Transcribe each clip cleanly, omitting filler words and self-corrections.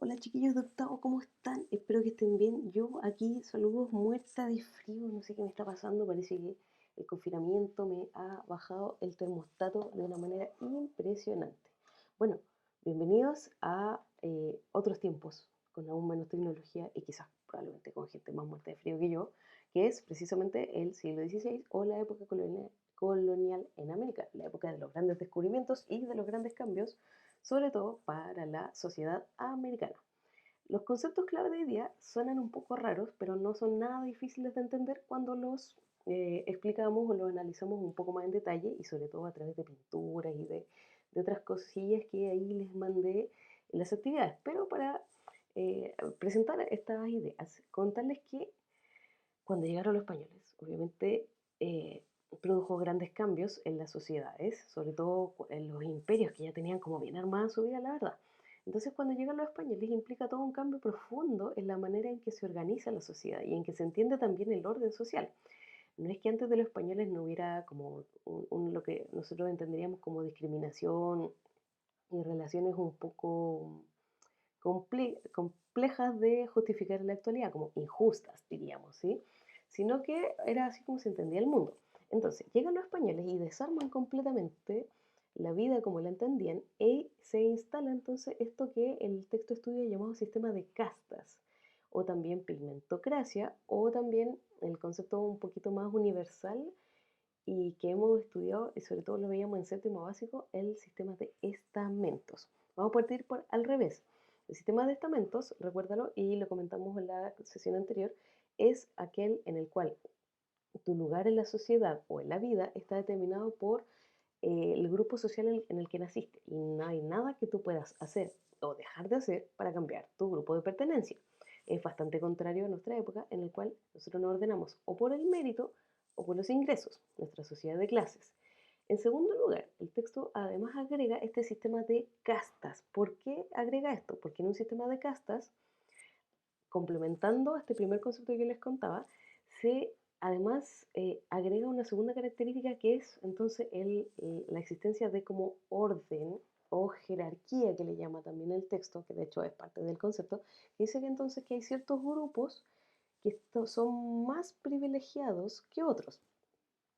Hola chiquillos de octavo, ¿cómo están? Espero que estén bien. Yo aquí, saludos, muerta de frío, no sé qué me está pasando, parece que el confinamiento me ha bajado el termostato de una manera impresionante. Bueno, bienvenidos a otros tiempos, con aún menos tecnología y quizás probablemente con gente más muerta de frío que yo, que es precisamente el siglo XVI o la época colonial en América, la época de los grandes descubrimientos y de los grandes cambios, sobre todo para la sociedad americana. Los conceptos clave de hoy día suenan un poco raros, pero no son nada difíciles de entender cuando los explicamos o los analizamos un poco más en detalle y sobre todo a través de pinturas y de otras cosillas que ahí les mandé en las actividades. Pero para presentar estas ideas, contarles que cuando llegaron los españoles, obviamente produjo grandes cambios en las sociedades, sobre todo en los imperios que ya tenían como bien armada su vida, la verdad. Entonces, cuando llegan los españoles implica todo un cambio profundo en la manera en que se organiza la sociedad y en que se entiende también el orden social. No es que antes de los españoles no hubiera como lo que nosotros entenderíamos como discriminación y relaciones un poco complejas de justificar en la actualidad, como injustas, diríamos, ¿sí? Sino que era así como se entendía el mundo. Entonces, llegan los españoles y desarman completamente la vida como la entendían y se instala entonces esto que el texto estudia llamado sistema de castas o también pigmentocracia o también el concepto un poquito más universal y que hemos estudiado y sobre todo lo veíamos en séptimo básico, el sistema de estamentos. Vamos a partir por al revés. El sistema de estamentos, recuérdalo y lo comentamos en la sesión anterior, es aquel en el cual tu lugar en la sociedad o en la vida está determinado por el grupo social en el que naciste y no hay nada que tú puedas hacer o dejar de hacer para cambiar tu grupo de pertenencia. Es bastante contrario a nuestra época en el cual nosotros nos ordenamos o por el mérito o por los ingresos, nuestra sociedad de clases. En segundo lugar, el texto además agrega este sistema de castas. ¿Por qué agrega esto? Porque en un sistema de castas, complementando este primer concepto que les contaba, se además agrega una segunda característica que es entonces la existencia de como orden o jerarquía que le llama también el texto, que de hecho es parte del concepto, que dice que entonces que hay ciertos grupos que son más privilegiados que otros.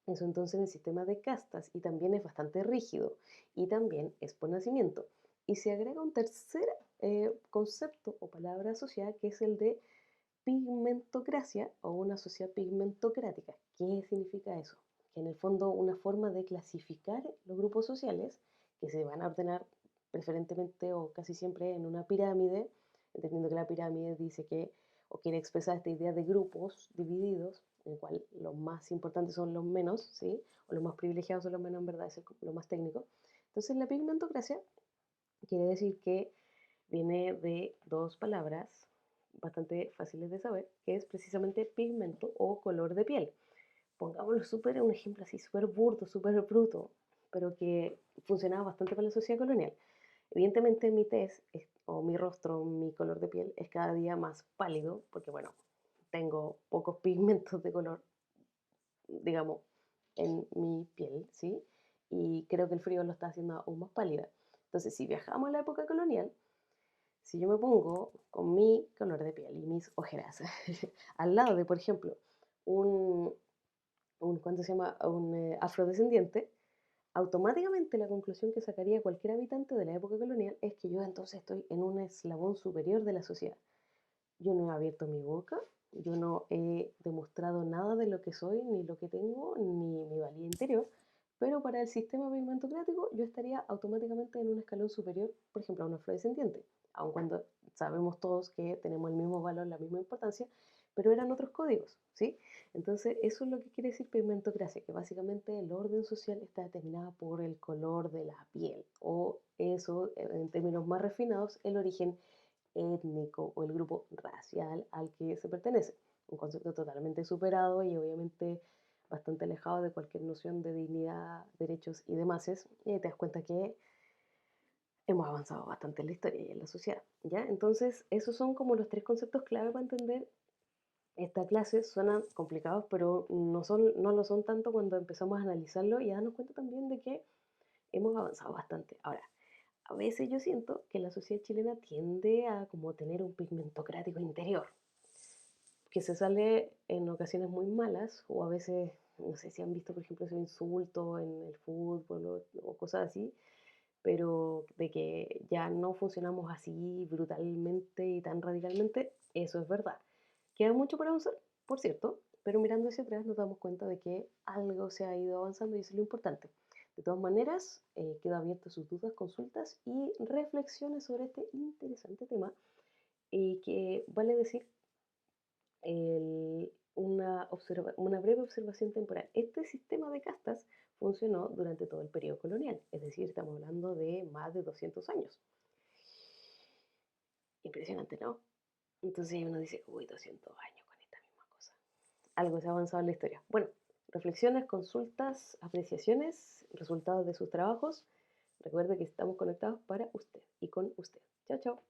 Eso entonces en el sistema de castas y también es bastante rígido y también es por nacimiento. Y se agrega un tercer concepto o palabra asociada que es el de pigmentocracia o una sociedad pigmentocrática. ¿Qué significa eso? Que en el fondo una forma de clasificar los grupos sociales que se van a ordenar preferentemente o casi siempre en una pirámide, entendiendo que la pirámide dice que o quiere expresar esta idea de grupos divididos, en el cual los más importantes son los menos, ¿sí? O los más privilegiados son los menos, en verdad es lo más técnico. Entonces la pigmentocracia quiere decir que viene de dos palabras bastante fáciles de saber, que es precisamente pigmento o color de piel. Pongámoslo súper, un ejemplo así, súper burdo, súper bruto, pero que funcionaba bastante para la sociedad colonial. Evidentemente mi tez o mi rostro, mi color de piel es cada día más pálido, porque bueno, tengo pocos pigmentos de color, digamos, en mi piel, ¿sí? Y creo que el frío lo está haciendo aún más pálida. Entonces, si viajamos a la época colonial, si yo me pongo con mi color de piel y mis ojeras al lado de, por ejemplo, un, ¿cuánto se llama? Un afrodescendiente, automáticamente la conclusión que sacaría cualquier habitante de la época colonial es que yo entonces estoy en un eslabón superior de la sociedad. Yo no he abierto mi boca, yo no he demostrado nada de lo que soy, ni lo que tengo, ni mi valía interior, pero para el sistema pigmentocrático yo estaría automáticamente en un escalón superior, por ejemplo, a un afrodescendiente, aun cuando sabemos todos que tenemos el mismo valor, la misma importancia, pero eran otros códigos, ¿sí? Entonces, eso es lo que quiere decir pigmentocracia, que básicamente el orden social está determinado por el color de la piel, o eso, en términos más refinados, el origen étnico o el grupo racial al que se pertenece. Un concepto totalmente superado y obviamente bastante alejado de cualquier noción de dignidad, derechos y demás. Y ahí te das cuenta que hemos avanzado bastante en la historia y en la sociedad. ¿Ya? Entonces, esos son como los tres conceptos clave para entender esta clase. Suenan complicados, pero no lo son tanto cuando empezamos a analizarlo y a darnos cuenta también de que hemos avanzado bastante. Ahora, A veces yo siento que la sociedad chilena tiende a como tener un pigmentocrático interior, que se sale en ocasiones muy malas o a veces, no sé si han visto, por ejemplo, ese insulto en el fútbol o cosas así, pero de que ya no funcionamos así brutalmente y tan radicalmente, eso es verdad. Queda mucho por avanzar, por cierto, pero mirando hacia atrás nos damos cuenta de que algo se ha ido avanzando y eso es lo importante. De todas maneras, quedo abierto a sus dudas, consultas y reflexiones sobre este interesante tema y que vale decir una breve observación temporal. Este sistema de castas funcionó durante todo el periodo colonial, es decir, estamos hablando de más de 200 años. Impresionante, ¿no? Entonces uno dice, uy, 200 años con esta misma cosa. Algo se ha avanzado en la historia. Bueno, reflexiones, consultas, apreciaciones, resultados de sus trabajos. Recuerde que estamos conectados para usted y con usted. Chao, chao.